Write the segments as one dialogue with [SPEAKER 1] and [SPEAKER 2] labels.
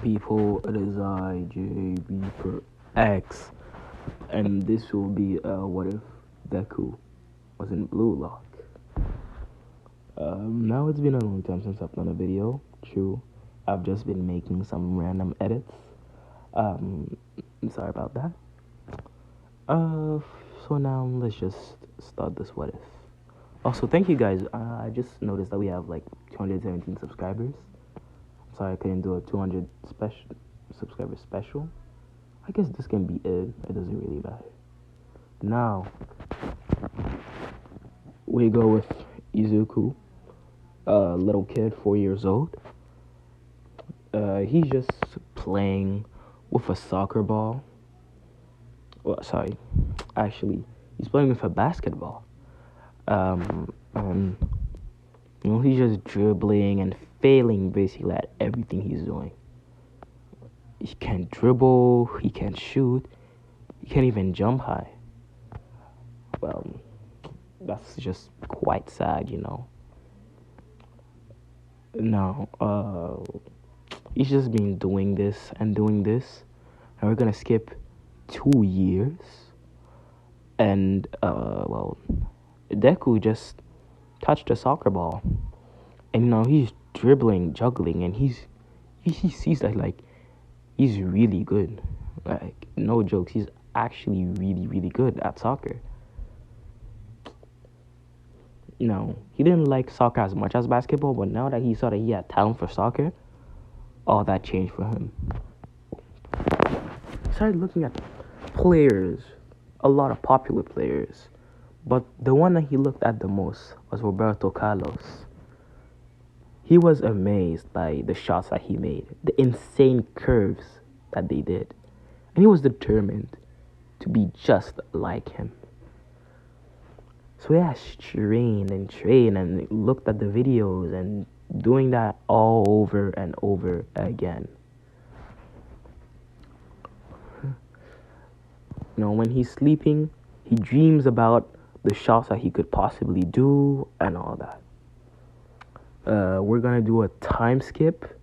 [SPEAKER 1] People, it is I, J, Reaper, X, and this will be what if Deku was in Blue Lock. Now it's been a long time since I've done a video. True, I've just been making some random edits. I'm sorry about that. Uh, so now let's just start this what if. Also, thank you guys. I just noticed that we have like 217 subscribers. Sorry I couldn't do a 200 special subscriber special. I guess this can be it. It doesn't really matter. Now we go with Izuku, a little kid, 4 years old. He's just playing with a soccer ball. Well, sorry, actually, he's playing with a basketball. And he's just dribbling and failing basically at everything he's doing. He can't dribble, he can't shoot, he can't even jump high. Well, that's just quite sad, Now, he's just been doing this and doing this, and we're gonna skip 2 years. And Deku just touched a soccer ball, and he's dribbling, juggling, and he sees that like he's really good. Like no jokes, he's actually really really good at soccer. He didn't like soccer as much as basketball, but now that he saw that he had talent for soccer, all that changed for him. He started looking at players, a lot of popular players, but the one that he looked at the most was Roberto Carlos. He was amazed by the shots that he made, the insane curves that they did, and he was determined to be just like him. So he has trained and looked at the videos and doing that all over and over again. When he's sleeping, he dreams about the shots that he could possibly do and all that. We're gonna do a time skip.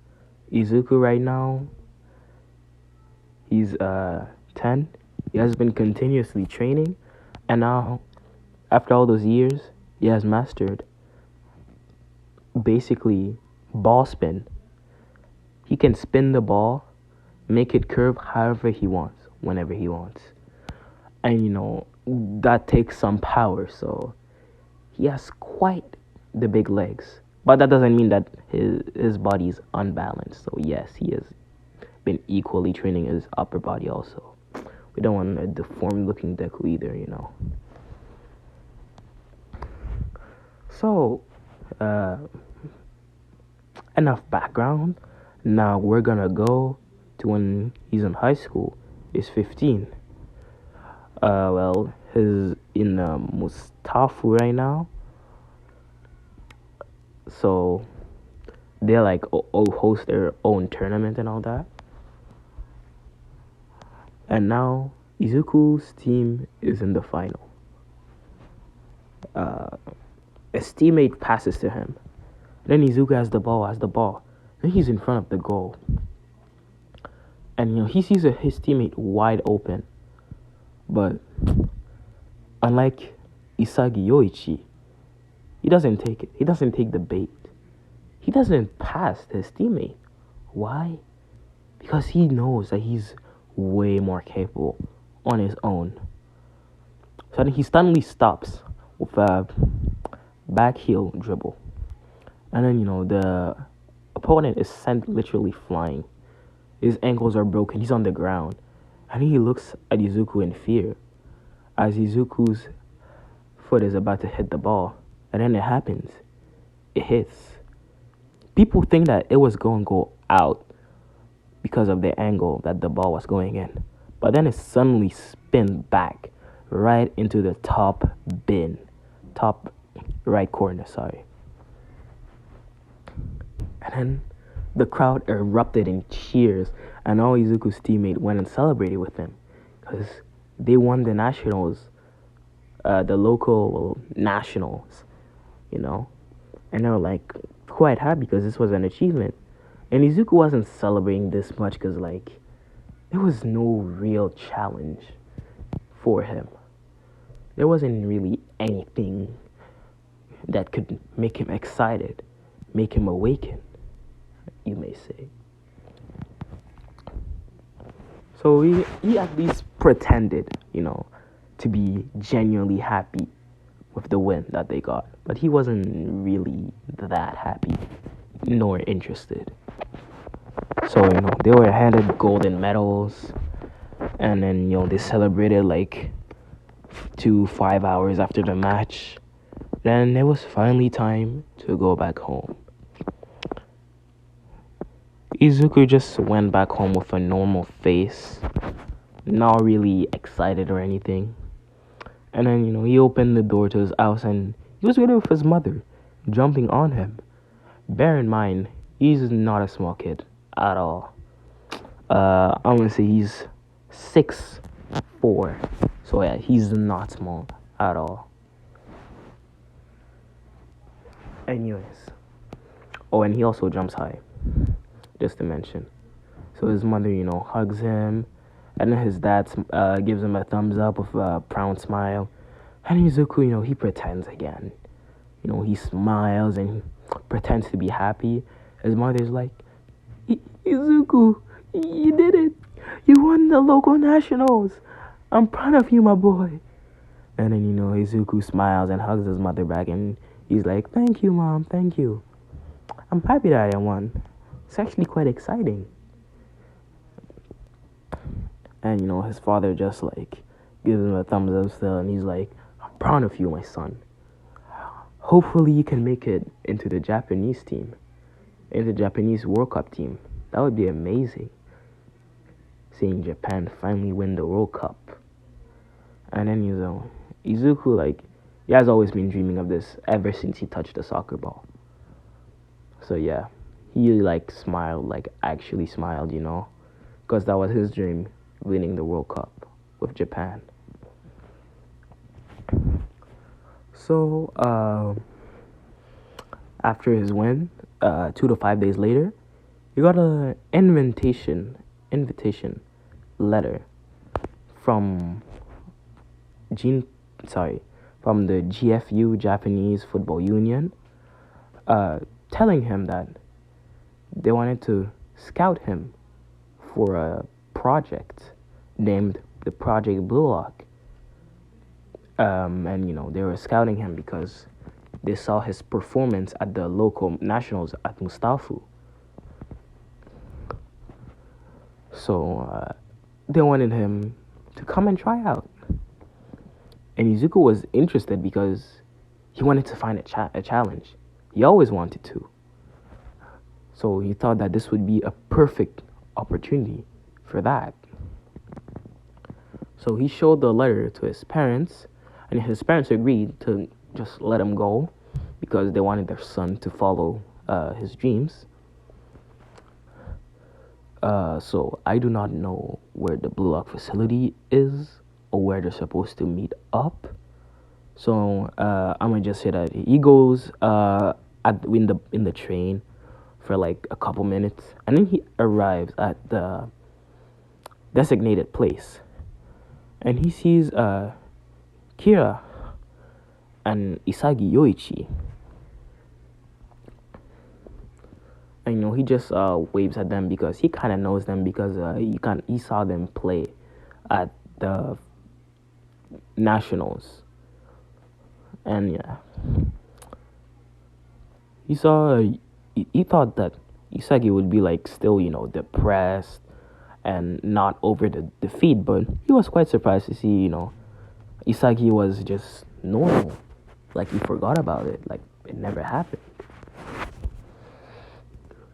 [SPEAKER 1] Izuku right now, he's 10. He has been continuously training, and now after all those years, he has mastered basically ball spin. He can spin the ball, make it curve however he wants, whenever he wants. And that takes some power, so he has quite the big legs. But that doesn't mean that his body is unbalanced. So yes, he has been equally training his upper body also. We don't want a deformed looking Deku either, So, enough background. Now we're gonna go to when he's in high school. He's 15. He's in Mustafa right now. So they like host their own tournament and all that. And now Izuku's team is in the final. His teammate passes to him. Then Izuku has the ball. Then he's in front of the goal. And he sees his teammate wide open. But unlike Isagi Yoichi, he doesn't take it. He doesn't take the bait. He doesn't pass his teammate. Why? Because he knows that he's way more capable on his own. So then he suddenly stops with a back heel dribble. And then, the opponent is sent literally flying. His ankles are broken. He's on the ground. And he looks at Izuku in fear as Izuku's foot is about to hit the ball. And then it happens. It hits. People think that it was going to go out because of the angle that the ball was going in. But then it suddenly spins back right into the top right corner, sorry. And then the crowd erupted in cheers, and all Izuku's teammates went and celebrated with him because they won the nationals, the local nationals, and they were like quite happy because this was an achievement. And Izuku wasn't celebrating this much because, like, there was no real challenge for him. There wasn't really anything that could make him excited, make him awaken, you may say. So he at least pretended, to be genuinely happy with the win that they got. But he wasn't really that happy nor interested. So, they were handed golden medals, and then, they celebrated like 5 hours after the match. Then it was finally time to go back home. Izuku just went back home with a normal face, not really excited or anything. And then, he opened the door to his house and he was waiting with his mother, jumping on him. Bear in mind, he's not a small kid at all. I'm gonna say he's 6'4". So yeah, he's not small at all. Anyways. Oh, and he also jumps high, just to mention. So his mother, hugs him, and then his dad gives him a thumbs up with a proud smile. And Izuku, he pretends again. He smiles and he pretends to be happy. His mother's like, Izuku, you did it. You won the local nationals. I'm proud of you, my boy. And then, Izuku smiles and hugs his mother back, and he's like, thank you, Mom, thank you. I'm happy that I won. It's actually quite exciting. And, his father just, like, gives him a thumbs up still, and he's like, I'm proud of you, my son. Hopefully you can make it into the Japanese team, into the Japanese World Cup team. That would be amazing. Seeing Japan finally win the World Cup. And then, Izuku, like, he has always been dreaming of this ever since he touched the soccer ball. So, yeah, he, like, smiled, like, actually smiled, because that was his dream, winning the World Cup with Japan. So, after his win, 2 to 5 days later, he got an invitation letter from from the GFU, Japanese Football Union, telling him that they wanted to scout him for a project named the Project Blue Lock. And they were scouting him because they saw his performance at the local nationals at Mustafa. So they wanted him to come and try out. And Izuku was interested because he wanted to find a challenge. He always wanted to. So he thought that this would be a perfect opportunity for that. So he showed the letter to his parents, and his parents agreed to just let him go because they wanted their son to follow his dreams. So I do not know where the Blue Lock facility is or where they're supposed to meet up. So I'm gonna just say that he goes in the train for like a couple minutes, and then he arrives at the designated place, and he sees Kira and Isagi Yoichi. And he just waves at them because he kind of knows them because he saw them play at the nationals. And yeah, he thought that Isagi would be like still depressed and not over the defeat, but he was quite surprised to see Isagi was just normal, like he forgot about it, like it never happened.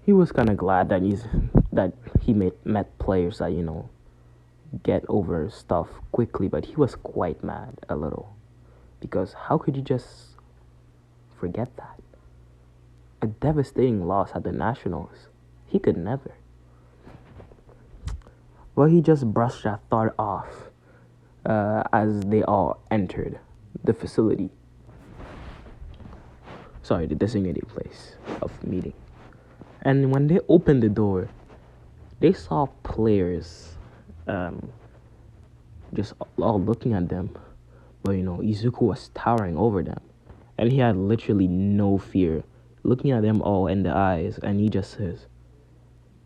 [SPEAKER 1] He was kind of glad that he met players that get over stuff quickly, but he was quite mad a little because how could you just forget that? A devastating loss at the nationals. He could never. Well, he just brushed that thought off as they all entered the facility. Sorry, the designated place of meeting. And when they opened the door, they saw players um, just all looking at them. But Izuku was towering over them. And he had literally no fear, looking at them all in the eyes. And he just says,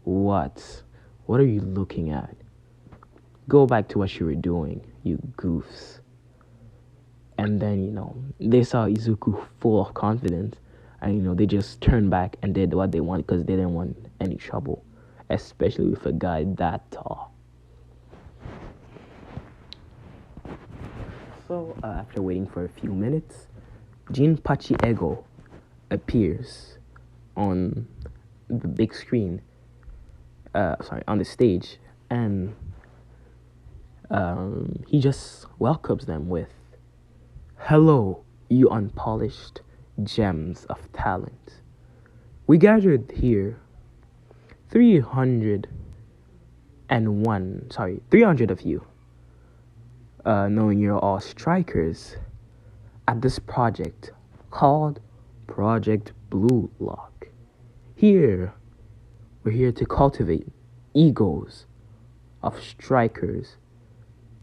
[SPEAKER 1] "What? What are you looking at? Go back to what you were doing, you goofs." And then, they saw Izuku full of confidence. And, they just turned back and did what they wanted because they didn't want any trouble, especially with a guy that tall. So, after waiting for a few minutes, Jinpachi Ego appears on the big screen, on the stage, and he just welcomes them with, "Hello, you unpolished gems of talent. We gathered here 300 of you, knowing you're all strikers, at this project called Project Blue Lock. We're here to cultivate egos of strikers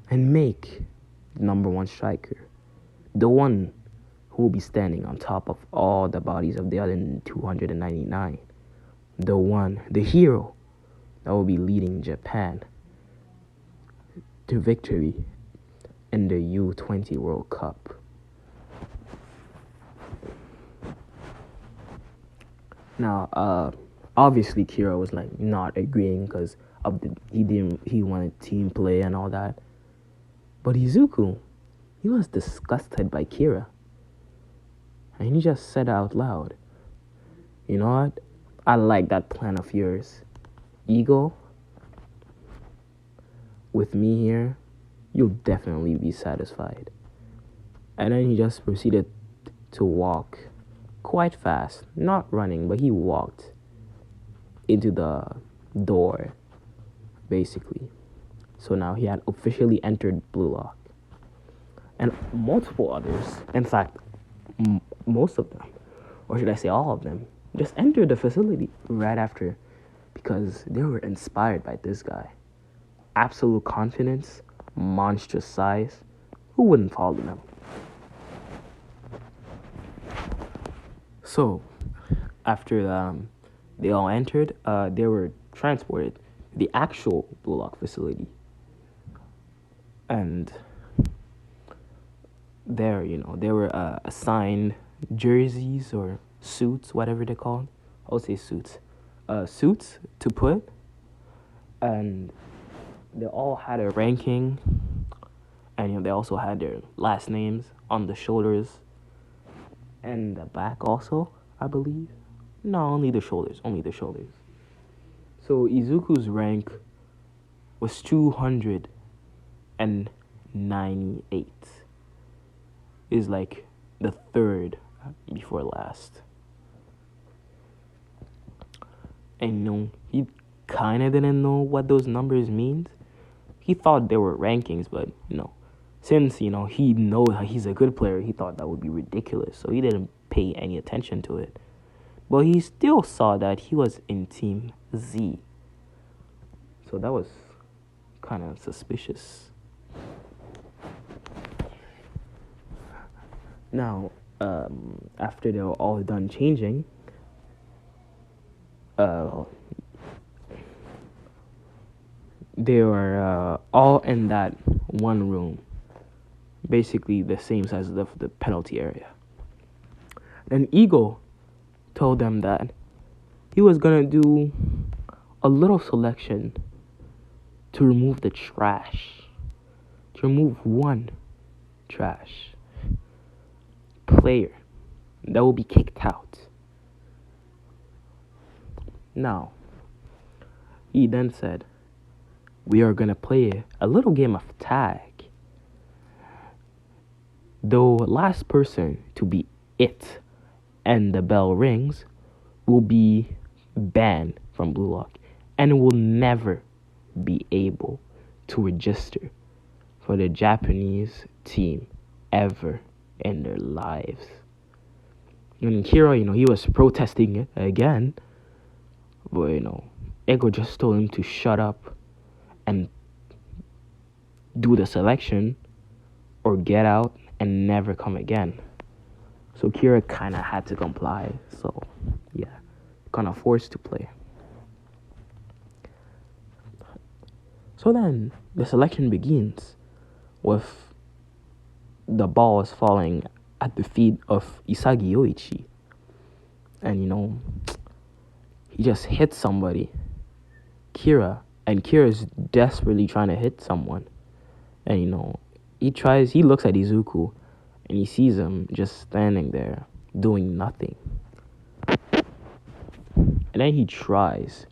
[SPEAKER 1] and make the number one striker, the one who will be standing on top of all the bodies of the other 299, the hero that will be leading Japan to victory in the U20 World Cup." Now, obviously Kira was like not agreeing because he wanted team play and all that. But Izuku, he was disgusted by Kira. And he just said out loud, "You know what? I like that plan of yours. Ego, with me here, you'll definitely be satisfied." And then he just proceeded to walk quite fast, not running, but he walked into the door, basically. So now he had officially entered Blue Lock. And multiple others, in fact, most of them, or should I say all of them, just entered the facility right after because they were inspired by this guy. Absolute confidence, monstrous size. Who wouldn't follow them? So, after they all entered, they were transported to the actual Blue Lock facility. And there, they were assigned jerseys or suits, whatever they're called. I'll say suits. Suits to put. And they all had a ranking. And they also had their last names on the shoulders and the back also, I believe. No, only the shoulders. So Izuku's rank was 298. Is like the third before last. And he kind of didn't know what those numbers mean. He thought they were rankings, but since he knows he's a good player, he thought that would be ridiculous, so he didn't pay any attention to it. But he still saw that he was in Team Z, so that was kind of suspicious. Now, after they were all done changing, they were all in that one room, basically the same size as the penalty area. Then Ego told them that he was gonna do a little selection to remove the trash, to remove one trash player that will be kicked out. Now, he then said, "We are gonna play a little game of tag. The last person to be it and the bell rings will be banned from Blue Lock and will never be able to register for the Japanese team ever in their lives." And Kira, he was protesting it again, But Ego just told him to shut up and do the selection or get out and never come again. So Kira kind of had to comply. So yeah, kind of forced to play. So then the selection begins with the balls falling at the feet of Isagi Yoichi. And he just hits somebody. Kira's desperately trying to hit someone. And he looks at Izuku and he sees him just standing there doing nothing. And then he tries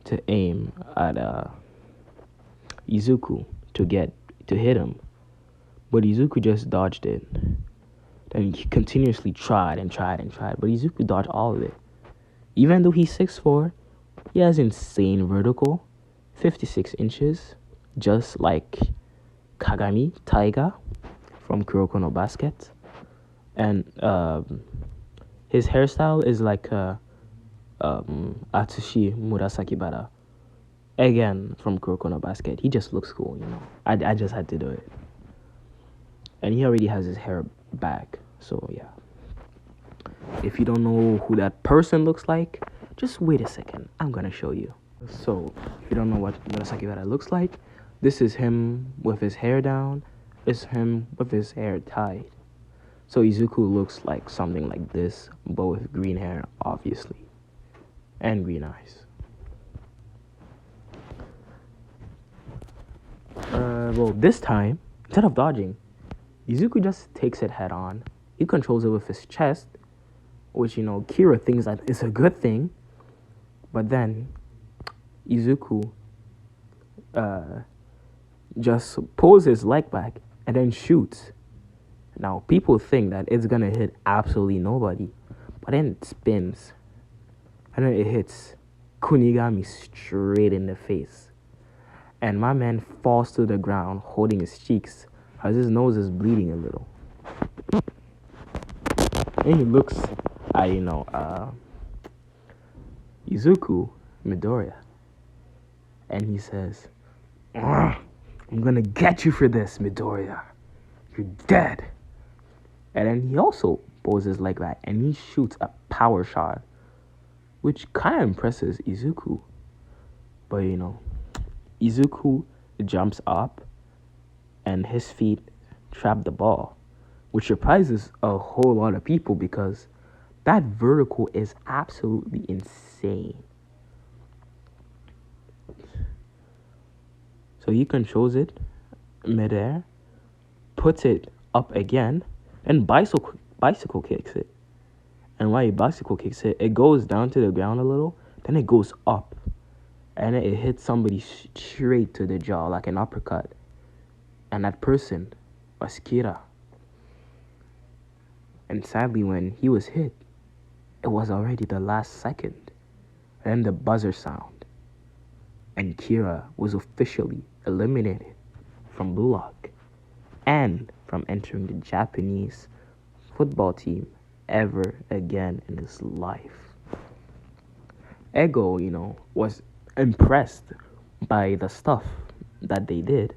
[SPEAKER 1] to aim at Izuku to hit him. But Izuku just dodged it. Then he continuously tried and tried and tried, but Izuku dodged all of it. Even though he's 6'4", he has insane vertical, 56 inches, just like Kagami Taiga from Kuroko no Basket. And his hairstyle is like Atsushi Murasakibara, again from Kuroko no Basket. He just looks cool, I just had to do it. And he already has his hair back, so yeah. If you don't know who that person looks like, just wait a second. I'm gonna show you. So, if you don't know what Murasakibara looks like, this is him with his hair down. This is him with his hair tied. So Izuku looks like something like this, but with green hair, obviously. And green eyes. Well, this time, instead of dodging, Izuku just takes it head on. He controls it with his chest, which, Kira thinks that it's a good thing. But then, Izuku just pulls his leg back and then shoots. Now, people think that it's gonna hit absolutely nobody. But then it spins. And then it hits Kunigami straight in the face. And my man falls to the ground holding his cheeks as his nose is bleeding a little. And he looks at, Izuku Midoriya. And he says, I'm gonna get you for this, Midoriya. You're dead. And then he also pulls his leg back and he shoots a power shot, which kind of impresses Izuku. But, Izuku jumps up and his feet trap the ball, which surprises a whole lot of people because that vertical is absolutely insane. So he controls it midair, puts it up again, and bicycle kicks it. And while he bicycle kicks it, it goes down to the ground a little, then it goes up. And it hits somebody straight to the jaw like an uppercut. And that person was Kira. And sadly, when he was hit, it was already the last second. And then the buzzer sound. And Kira was officially eliminated from Blue Lock and from entering the Japanese football team ever again in his life. Ego, was impressed by the stuff that they did.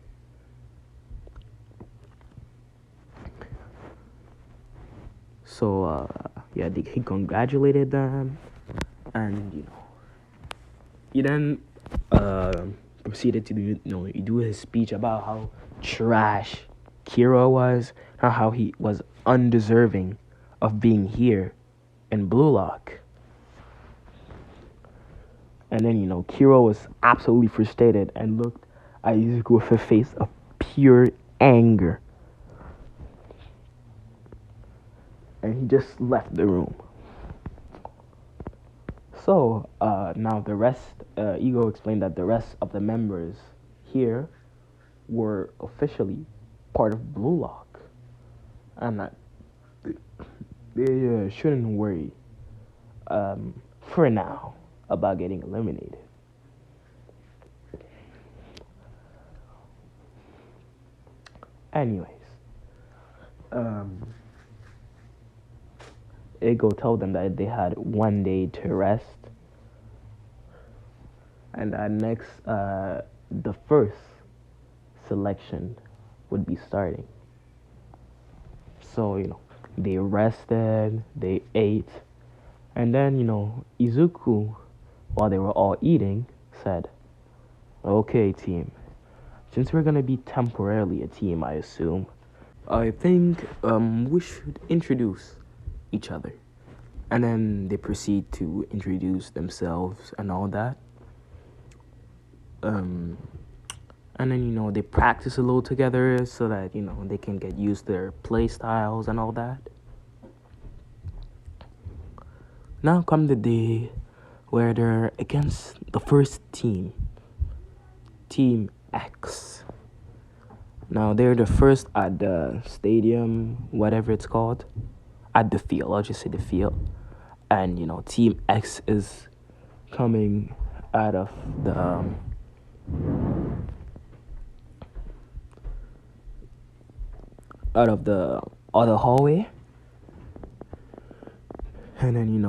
[SPEAKER 1] So, he congratulated them, and, he then proceeded to do his speech about how trash Kira was, and how he was undeserving of being here in Blue Lock. And then, Kira was absolutely frustrated and looked at Izuku with a face of pure anger. And he just left the room. So, now the rest, Ego explained that the rest of the members here were officially part of Blue Lock. And that they shouldn't worry, for now, about getting eliminated. Anyways, Ego told them that they had one day to rest And next, the first selection would be starting. So, they rested, they ate, and then, Izuku, while they were all eating, said, "Okay, team, since we're gonna be temporarily a team, I assume, I think we should introduce each other." And then they proceed to introduce themselves and all that. Um, and then, they practice a little together so that, they can get used to their play styles and all that. Now come the day where they're against the first team, Team X. Now they're the first at the stadium, whatever it's called, at the field. I'll just say the field. And Team X is coming out of the other hallway, and then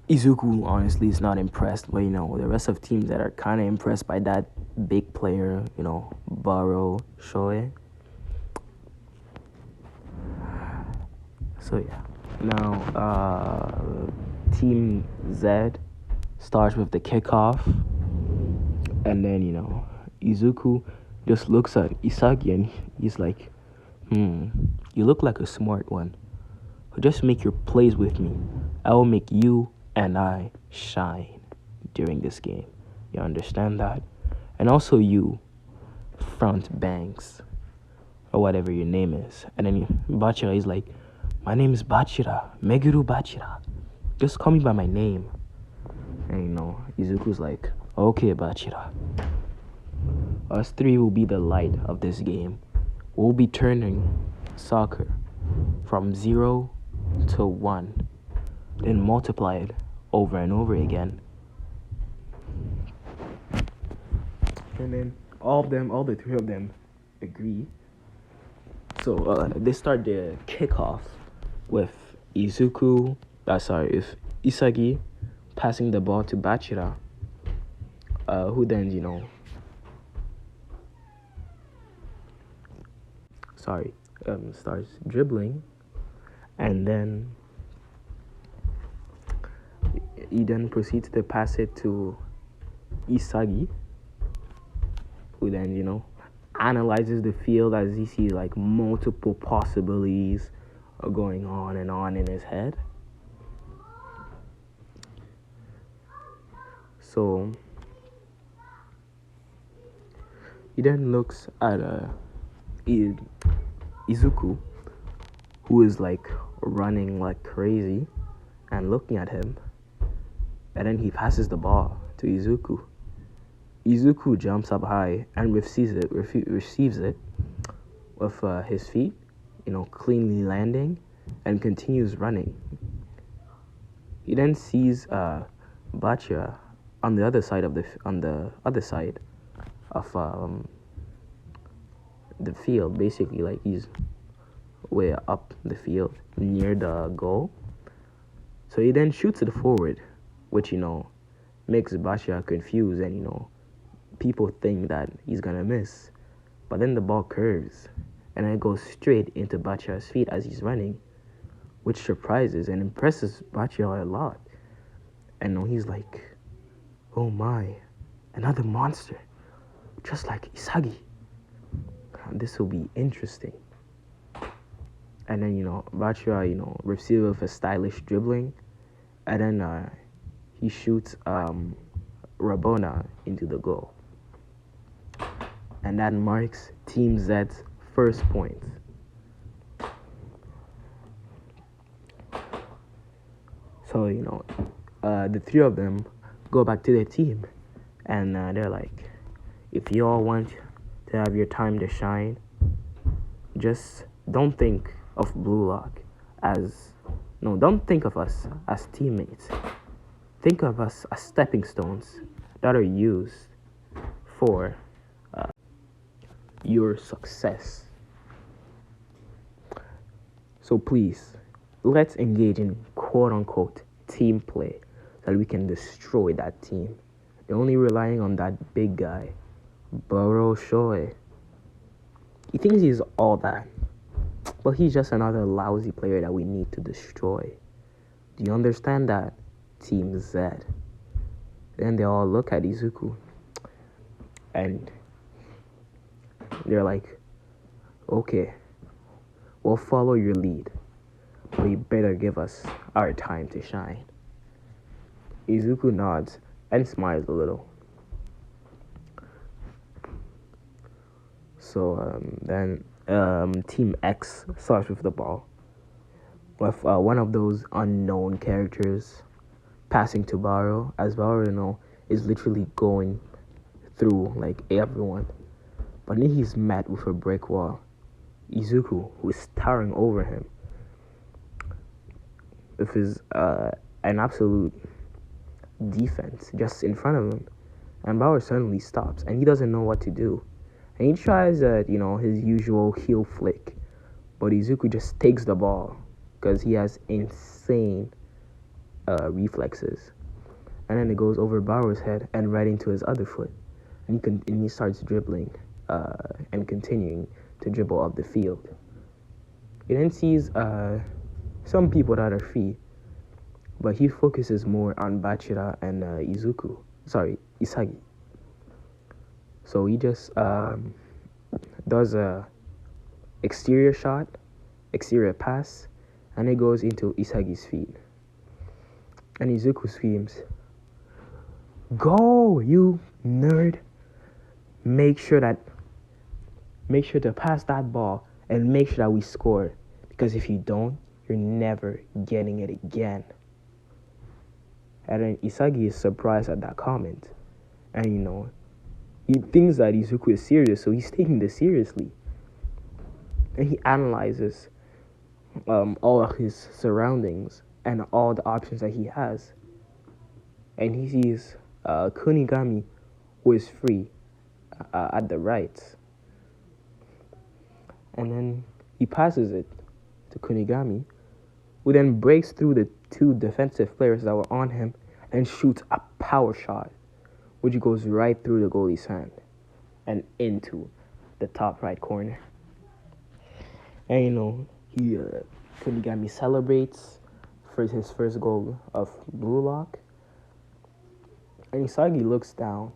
[SPEAKER 1] Izuku honestly is not impressed, but the rest of teams that are kind of impressed by that big player, Baro Shoei. So yeah, now Team Z starts with the kickoff, and then Izuku just looks at Isagi and he's like, you look like a smart one. Just make your plays with me. I will make you and I shine during this game. You understand that? And also you, Front Banks, or whatever your name is. And then Bachira is like, my name is Bachira, Meguru Bachira. Just call me by my name. And Izuku's like, okay, Bachira. Us three will be the light of this game. We'll be turning soccer from 0 to 1, then multiply it over and over again. And then all the three of them agree. So they start the kickoff with with Isagi passing the ball to Bachira, who then starts dribbling, and then he then proceeds to pass it to Isagi, who then analyzes the field as he sees like multiple possibilities going on and on in his head. So he then looks at Izuku, who is like running like crazy and looking at him, and then he passes the ball to Izuku. Izuku jumps up high and receives it with his feet, cleanly landing, and continues running. He then sees Bachira on the other side of the field, basically like he's way up the field near the goal. So he then shoots it forward, which makes Bachira confused, and people think that he's gonna miss. But then the ball curves and it goes straight into Bachira's feet as he's running, which surprises and impresses Bachira a lot. And he's like, oh my, another monster, just like Isagi. This will be interesting. And then Bachira receives with a stylish dribbling, and then he shoots Rabona into the goal, and that marks Team Z's first point. So the three of them go back to their team, and they're like, if you all want to have your time to shine, just don't think of Blue Lock don't think of us as teammates. Think of us as stepping stones that are used for your success. So please, let's engage in quote-unquote team play so that we can destroy that team You're only relying on that big guy, Baro Shoei. He thinks he's all that, but he's just another lousy player that we need to destroy. Do you understand that, Team Z? Then they all look at Izuku, and they're like, okay, we'll follow your lead, but you better give us our time to shine. Izuku nods and smiles a little. So then Team X starts with the ball, with one of those unknown characters passing to Baro, as Baro is literally going through like everyone. But then he's met with a brick wall. Izuku, who is towering over him, with his an absolute defense just in front of him, and Bauer suddenly stops, and he doesn't know what to do, and he tries his usual heel flick, but Izuku just takes the ball because he has insane reflexes, and then it goes over Bauer's head and right into his other foot, and he starts dribbling and continuing to dribble up the field. He then sees some people that are free, but he focuses more on Bachira and Isagi. So he just does a exterior pass, and it goes into Isagi's feet. And Izuku screams, "Go, you nerd! Make sure to pass that ball and make sure that we score, because if you don't, you're never getting it again." And then Isagi is surprised at that comment. And he thinks that Izuku is serious, so he's taking this seriously. And he analyzes all of his surroundings and all the options that he has. And he sees Kunigami, who is free at the right. And then he passes it to Kunigami, who then breaks through the two defensive players that were on him and shoots a power shot, which goes right through the goalie's hand and into the top right corner. And Kunigami celebrates for his first goal of Blue Lock, and Isagi looks down,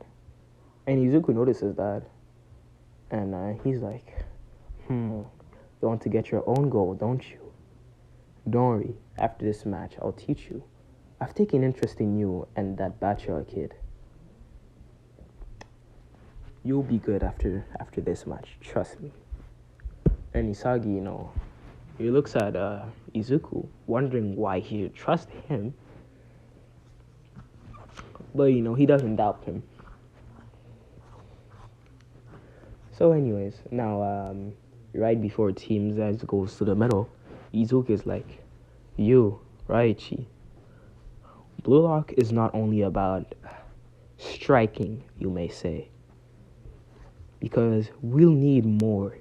[SPEAKER 1] and Izuku notices that, and he's like, you want to get your own goal, don't you? Don't worry, after this match, I'll teach you. I've taken interest in you and that bachelor kid. You'll be good after this match, trust me. And Isagi, he looks at Izuku, wondering why he should trust him. But, he doesn't doubt him. So anyways, now, right before Team Z goes to the middle, Izuku is like, you, Raichi, Blue Lock is not only about striking, you may say, because we'll need more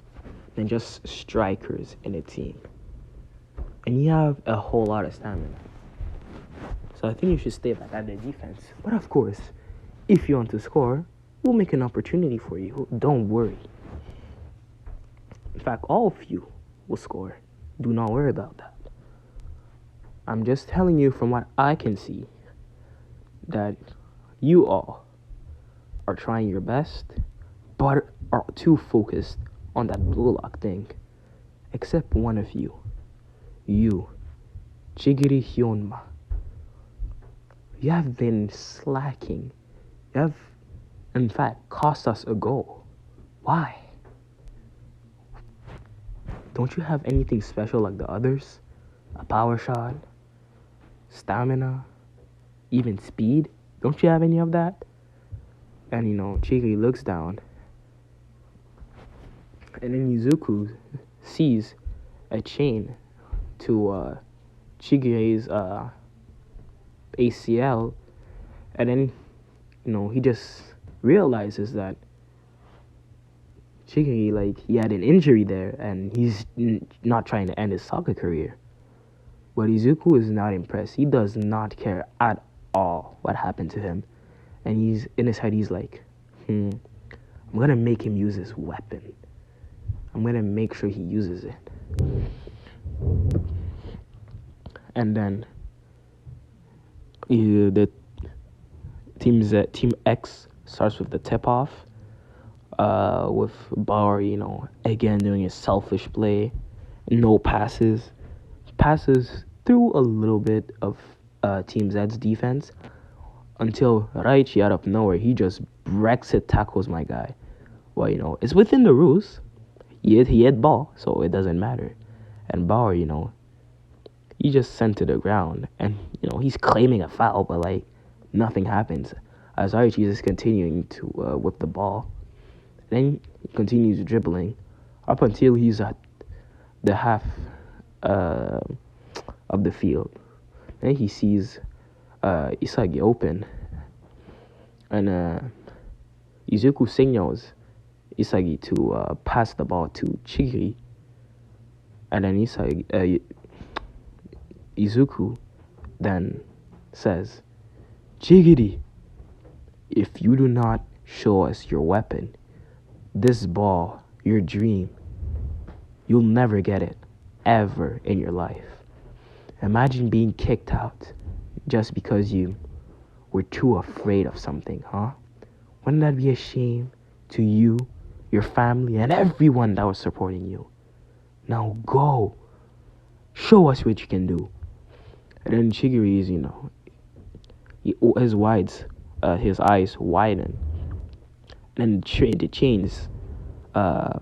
[SPEAKER 1] than just strikers in a team. And you have a whole lot of stamina. So I think you should stay back at the defense. But of course, if you want to score, we'll make an opportunity for you. Don't worry. In fact, all of you will score. Do not worry about that. I'm just telling you from what I can see that you all are trying your best, but are too focused on that Blue Lock thing. Except one of you. You, Chigiri Hyonma. You have been slacking. You have, in fact, cost us a goal. Why? Don't you have anything special like the others? A power shot? Stamina? Even speed? Don't you have any of that? And Chigiri looks down, and then Izuku sees a chain to Chigiri's ACL, and then he just realizes that Chigiri, he had an injury there, and he's not trying to end his soccer career. But Izuku is not impressed. He does not care at all what happened to him. And he's in his head, he's like, I'm gonna make him use his weapon. I'm gonna make sure he uses it. And then the Team X starts with the tip off, with Bauer, again doing his selfish play, no passes through a little bit of Team Z's defense until Raichi out of nowhere, he just Brexit tackles my guy. Well, it's within the rules. He hit ball, so it doesn't matter. And Bauer, he just sent to the ground, and he's claiming a foul, but like nothing happens. As Raichi is continuing to whip the ball, then he continues dribbling up until he's at the half of the field. Then he sees Isagi open, and Izuku signals Isagi to pass the ball to Chigiri, and then Izuku then says, "Chigiri, if you do not show us your weapon, this ball, your dream, you'll never get it, ever in your life. Imagine being kicked out just because you were too afraid of something, huh? Wouldn't that be a shame to you, your family, and everyone that was supporting you? Now go. Show us what you can do." And then Chigiri's, his eyes widen. And the chains to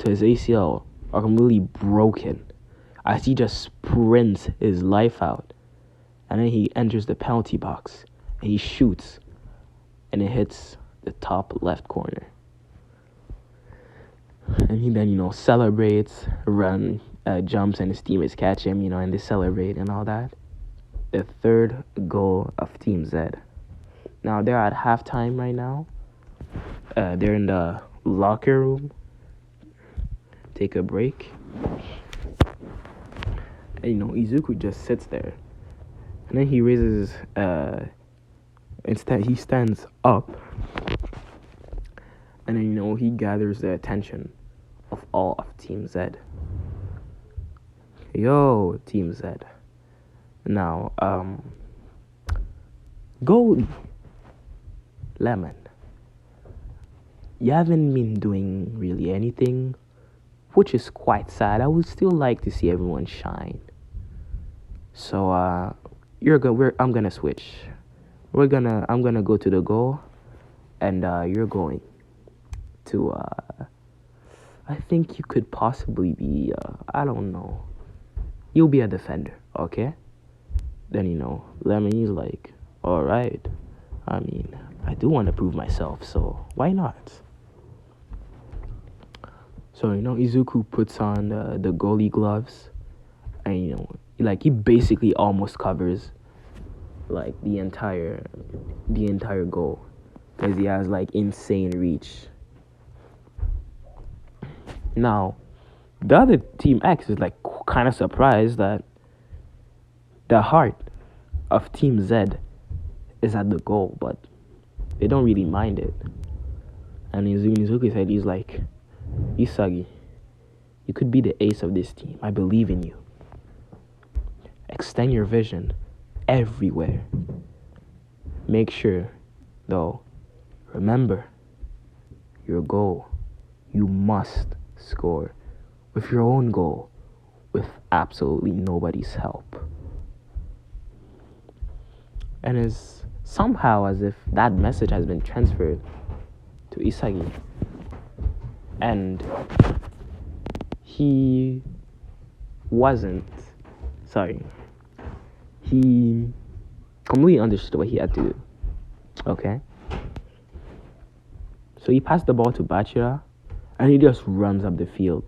[SPEAKER 1] his ACL are completely broken as he just sprints his life out. And then he enters the penalty box and he shoots, and it hits the top left corner. And he then, celebrates, jumps, and his teammates catch him, and they celebrate and all that. The third goal of Team Z. Now, they're at halftime right now. They're in the locker room. Take a break. And, Izuku just sits there. And then he raises, instead he stands up. And then, he gathers the attention of all of Team Z. Yo, Team Z. Now, Goldie, Lemon, you haven't been doing really anything, which is quite sad. I would still like to see everyone shine. So, I'm gonna switch. I'm gonna go to the goal, and you're going to, I think you could possibly be, I don't know. You'll be a defender, okay? Then, Lemon, he's like, all right. I mean, I do want to prove myself, so why not? So, Izuku puts on the goalie gloves, and, he basically almost covers, the entire goal, because he has, insane reach. Now, the other Team X is, kind of surprised that the heart of Team Z is at the goal, but they don't really mind it. And Izuku said, he's like, "Isagi, you could be the ace of this team. I believe in you. Extend your vision everywhere. Make sure, though, remember your goal. You must score with your own goal, with absolutely nobody's help." And it's somehow as if that message has been transferred to Isagi. And he completely understood what he had to do. Okay? So he passed the ball to Bachira, and he just runs up the field.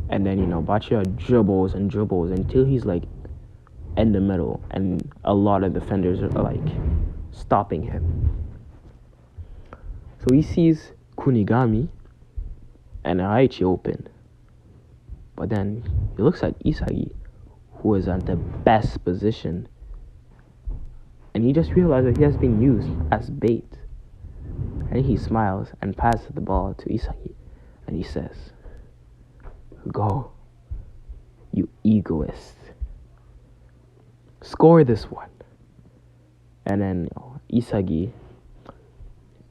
[SPEAKER 1] And then, Bachira dribbles and dribbles until he's in the middle, and a lot of defenders are stopping him. So he sees Kunigami and Aichi open, but then he looks at Isagi, who is at the best position And he just realized that he has been used as bait. And he smiles and passes the ball to Isagi. And he says, "Go, you egoist. Score this one." And then Isagi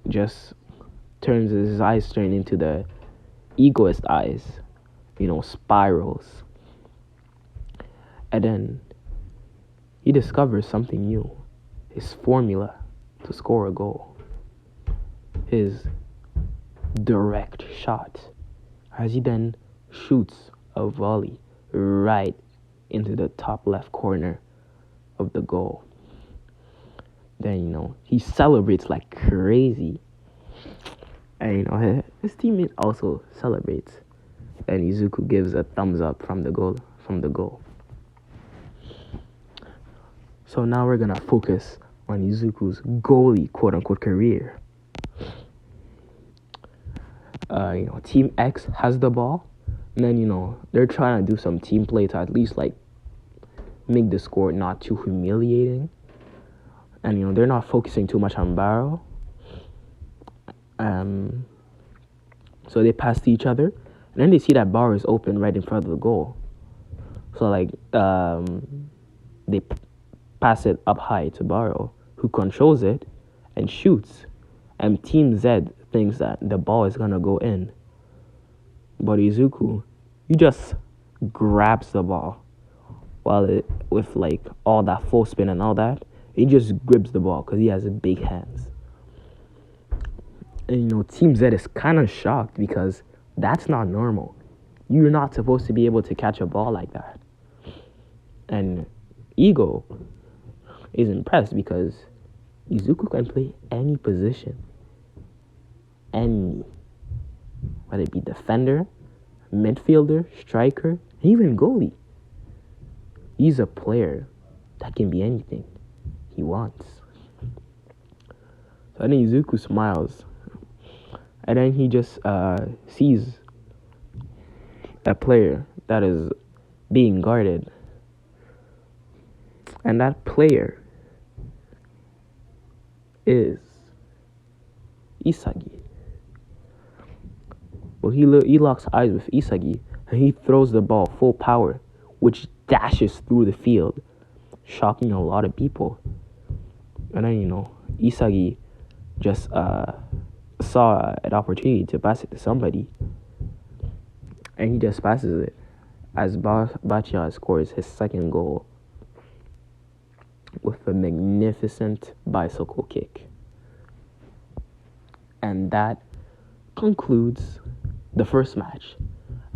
[SPEAKER 1] just turns his eyes turn into the egoist eyes, spirals. And then he discovers something new, his formula to score a goal, his direct shot, as he then shoots a volley right into the top left corner of the goal. Then, he celebrates like crazy. And, his teammate also celebrates. And Izuku gives a thumbs up from the goal. So now we're gonna focus on Izuku's goalie quote-unquote career. Team X has the ball, and then they're trying to do some team play to at least like make the score not too humiliating. And they're not focusing too much on Barrow. So they pass to each other, and then they see that bar is open right in front of the goal. So they pass it up high to Barrow, who controls it and shoots. And Team Z thinks that the ball is gonna go in, but Izuku, he just grabs the ball with like all that full spin and all that. He just grips the ball because he has big hands. And Team Z is kind of shocked because that's not normal. You're not supposed to be able to catch a ball like that. And Ego is impressed because Izuku can play any position. Whether it be defender, midfielder, striker, and even goalie. He's a player that can be anything he wants. So then Izuku smiles. And then he just sees a player that is being guarded. And that player is Isagi. Well, he locks eyes with Isagi, and he throws the ball full power, which dashes through the field, shocking a lot of people. And then, Isagi just saw an opportunity to pass it to somebody, and he just passes it as Bachia scores his second goal with a magnificent bicycle kick. And that concludes the first match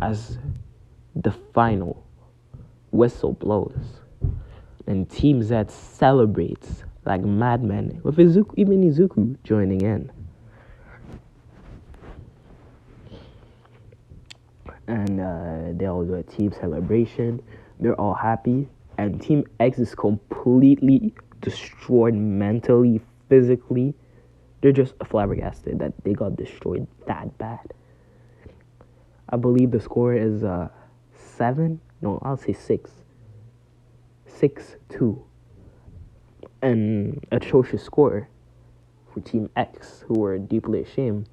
[SPEAKER 1] as the final whistle blows. And Team Z celebrates like madmen, with even Izuku joining in. And they all do a team celebration. They're all happy. And Team X is completely destroyed mentally, physically. They're just flabbergasted that they got destroyed that bad. I believe the score is 7. No, I'll say 6. 6-2. An atrocious score for Team X, who were deeply ashamed.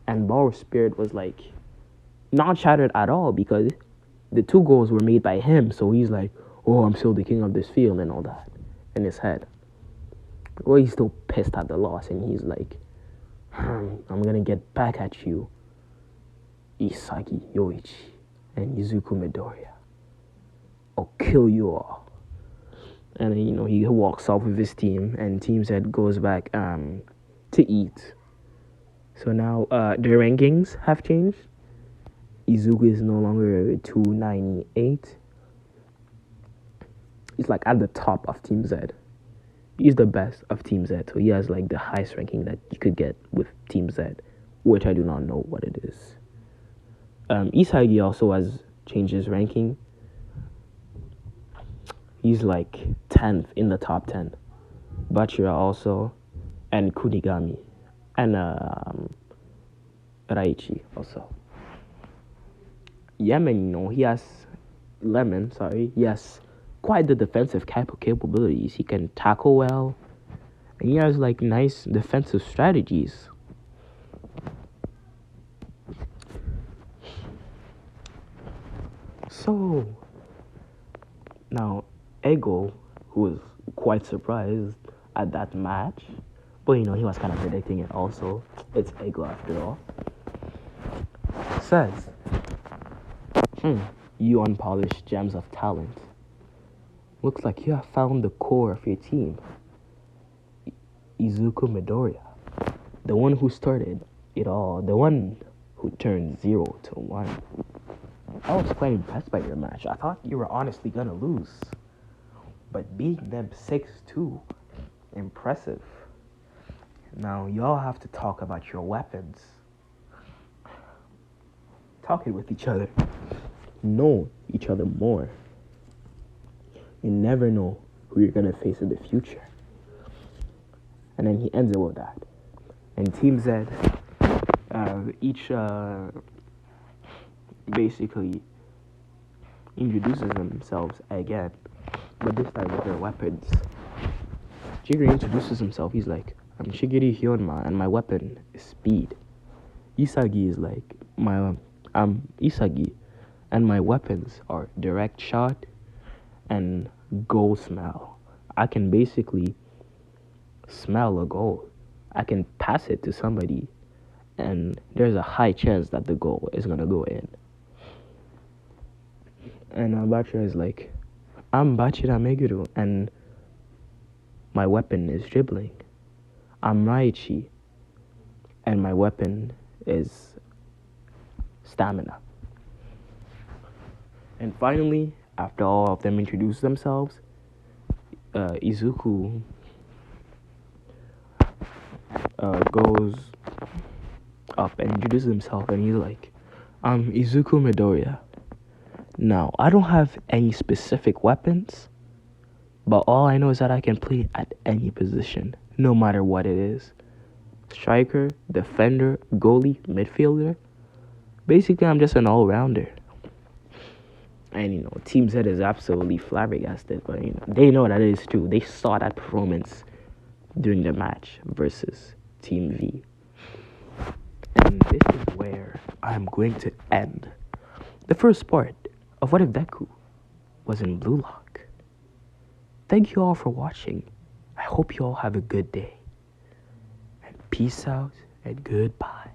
[SPEAKER 1] And Borrow's spirit was like not shattered at all because the 2 goals were made by him. So he's like, "Oh, I'm still the king of this field," and all that in his head. Well, he's still pissed at the loss, and he's like, "I'm gonna get back at you, Isagi Yoichi and Izuku Midoriya. I'll kill you all." And then, he walks off with his team, and Team Z goes back to eat. So now their rankings have changed. Izuku is no longer 298. He's like at the top of Team Z. He's the best of Team Z, so he has like the highest ranking that you could get with Team Z, which I do not know what it is. Isagi also has changed his ranking. He's like 10th in the top 10. Bachira also, and Kunigami, and Raichi also. He has Lemon, he has quite the defensive capabilities. He can tackle well, And he has like nice defensive strategies. So now Ego, who was quite surprised at that match, but he was kind of predicting it also. It's Ego after all. Says, you unpolished gems of talent. Looks like you have found the core of your team. Izuku Midoriya, the one who started it all, the one who turned 0 to 1. I was quite impressed by your match. I thought you were honestly gonna lose. But beating them 6-2, impressive. Now, y'all have to talk about your weapons. Talk it with each other. Know each other more. You never know who you're gonna face in the future. And then he ends it with that. And Team Z, each basically introduces themselves again, but this time with their weapons. Jigiri introduces himself. He's like, I'm Shigiri Hyunma, and my weapon is speed. Isagi is like, I'm Isagi, and my weapons are direct shot and goal smell. I can basically smell a goal. I can pass it to somebody, and there's a high chance that the goal is gonna go in. And Bachira is like, I'm Bachira Meguru, and my weapon is dribbling. I'm Raichi, and my weapon is stamina. And finally, after all of them introduce themselves, Izuku goes up and introduces himself, and he's like, I'm Izuku Midoriya. Now, I don't have any specific weapons, but all I know is that I can play at any position, no matter what it is. Striker, defender, goalie, midfielder. Basically, I'm just an all-rounder. And, Team Z is absolutely flabbergasted, but, they know that it is true. They saw that performance during the match versus Team V. And this is where I'm going to end the first part of What If Deku was in Blue Lock. Thank you all for watching. I hope you all have a good day. And peace out and goodbye.